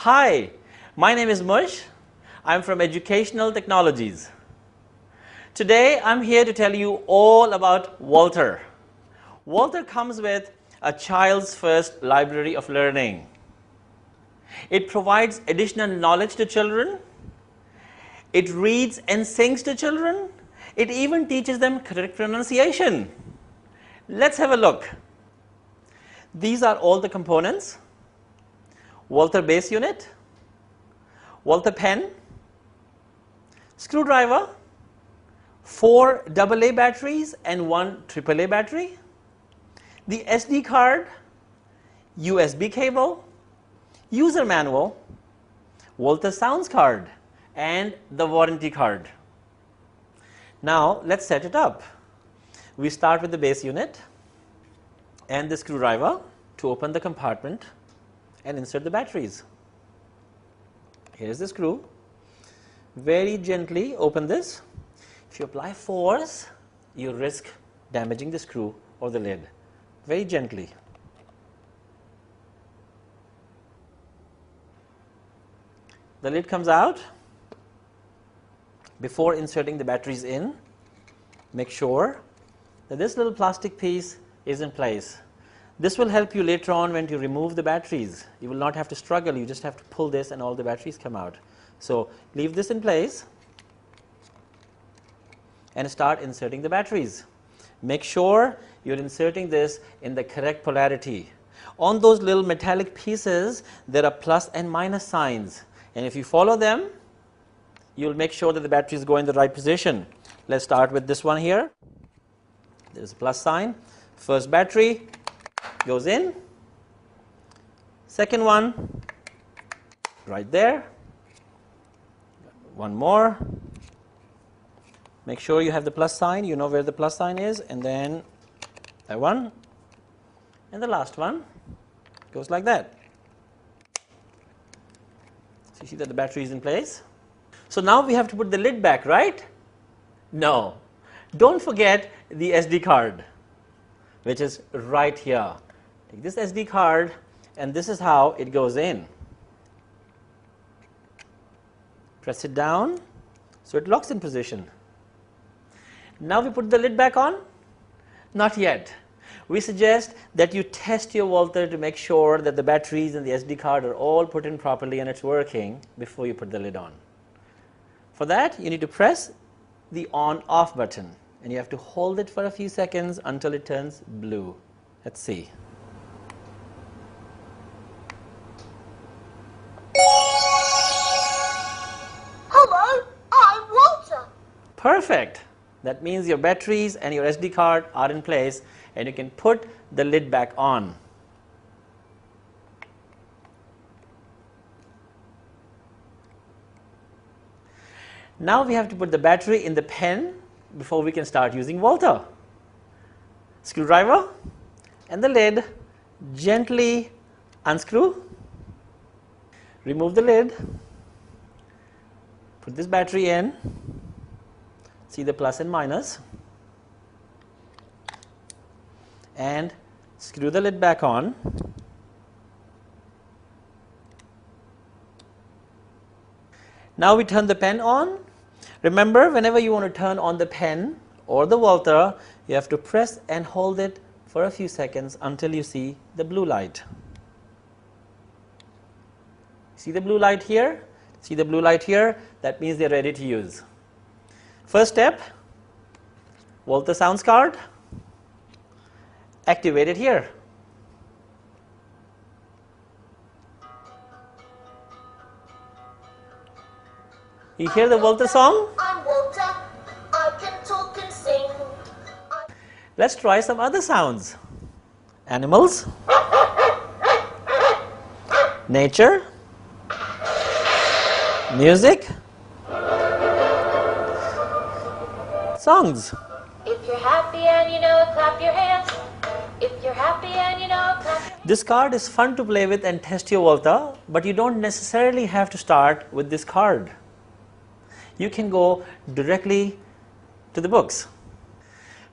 Hi, my name is Mush. I'm from Educational Technologies. Today I'm here to tell you all about Walter. Walter comes with a child's first library of learning. It provides additional knowledge to children. It reads and sings to children. It even teaches them correct pronunciation. Let's have a look. These are all the components. Walter base unit, Walter pen, screwdriver, 4 AA batteries and 1 AAA battery, the SD card, USB cable, user manual, Walter sounds card and the warranty card. Now let's set it up. We start with the base unit and the screwdriver to open the compartment and insert the batteries. Here is the screw. Very gently open this. If you apply force, you risk damaging the screw or the lid. Very gently. The lid comes out. Before inserting the batteries in, make sure that this little plastic piece is in place. This will help you later on when you remove the batteries. You will not have to struggle, you just have to pull this and all the batteries come out. So leave this in place and start inserting the batteries. Make sure you're inserting this in the correct polarity. On those little metallic pieces there are plus and minus signs, and if you follow them you'll make sure that the batteries go in the right position. Let's start with this one here. There's a plus sign. First battery goes in, second one right there, one more. Make sure you have the plus sign, you know where the plus sign is, and then that one, and the last one goes like that. So you see that the battery is in place. So now we have to put the lid back, right? No, don't forget the SD card, which is right here. Take this SD card and this is how it goes in. Press it down so it locks in position. Now we put the lid back on? Not yet. We suggest that you test your Walter to make sure that the batteries and the SD card are all put in properly and it's working before you put the lid on. For that you need to press the on-off button and you have to hold it for a few seconds until it turns blue. Let's see. Hello, I'm Walter. Perfect. That means your batteries and your SD card are in place and you can put the lid back on. Now we have to put the battery in the pen before we can start using Walter. Screwdriver and the lid, gently unscrew, remove the lid, put this battery in, see the plus and minus, and screw the lid back on. Now we turn the pen on. Remember, whenever you want to turn on the pen or the Walter, you have to press and hold it for a few seconds until you see the blue light. See the blue light here? See the blue light here? That means they're ready to use. First step, Walter sounds card, activate it here. You hear the Walter song? I'm Walter. I can talk and sing. Let's try some other sounds. Animals, nature, music, songs. If you're happy and you know it, clap your hands. If you're happy and you know it, clap your hands. This card is fun to play with and test your Walter, but you don't necessarily have to start with this card. You can go directly to the books.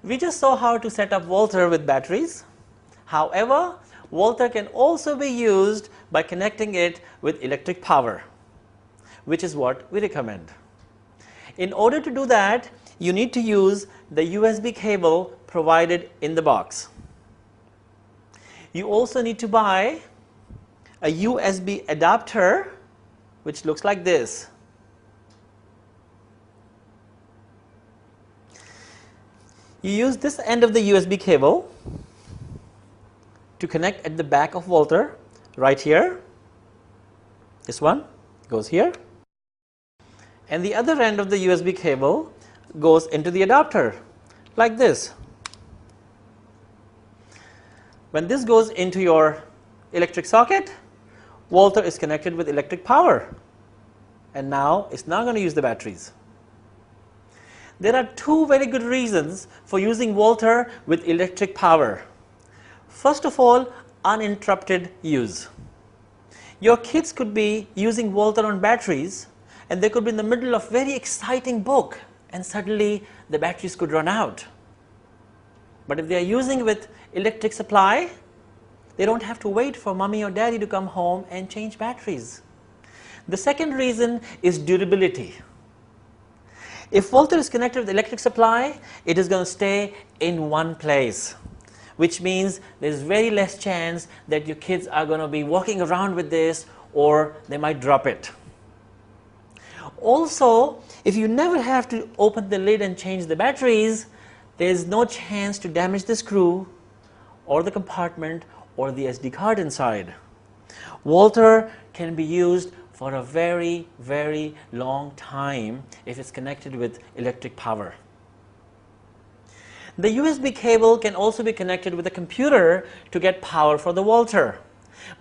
We just saw how to set up Walter with batteries. However, Volter can also be used by connecting it with electric power, which is what we recommend. In order to do that, you need to use the USB cable provided in the box. You also need to buy a USB adapter which looks like this. You use this end of the USB cable to connect at the back of Volter right here. This one goes here, and the other end of the USB cable goes into the adapter like this. When this goes into your electric socket, Volter is connected with electric power, and now it's not going to use the batteries. There are two very good reasons for using Volter with electric power. First of all, uninterrupted use. Your kids could be using Volter on batteries, and they could be in the middle of very exciting book, and suddenly the batteries could run out. But if they are using with electric supply, they don't have to wait for mommy or daddy to come home and change batteries. The second reason is durability. If Volter is connected with electric supply, it is going to stay in one place, which means there is very less chance that your kids are going to be walking around with this, or they might drop it. Also, if you never have to open the lid and change the batteries, there is no chance to damage the screw or the compartment or the SD card inside. Volter can be used for a very, very long time if it's connected with electric power. The USB cable can also be connected with a computer to get power for the Volter,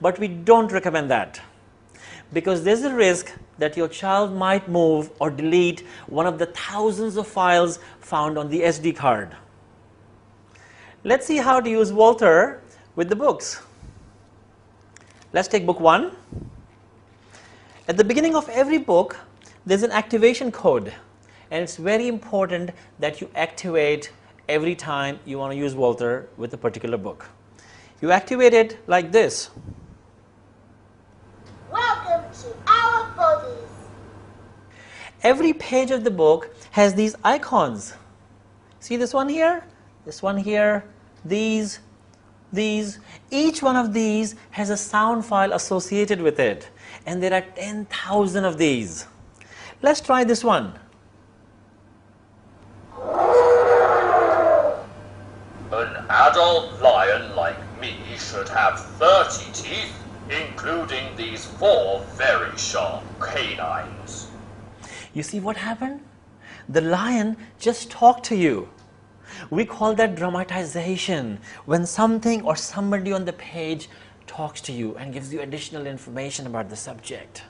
but we don't recommend that, because there's a risk that your child might move or delete one of the thousands of files found on the SD card. Let's see how to use Volter with the books. Let's take book 1. At the beginning of every book, there's an activation code, and it's very important that you activate every time you want to use Volter with a particular book. You activate it like this. Welcome to our bodies. Every page of the book has these icons. See this one here, these. Each one of these has a sound file associated with it, and there are 10,000 of these. Let's try this one. An adult lion like me should have 30 teeth, including these 4 very sharp canines. You see what happened? The lion just talked to you. We call that dramatization, when something or somebody on the page talks to you and gives you additional information about the subject.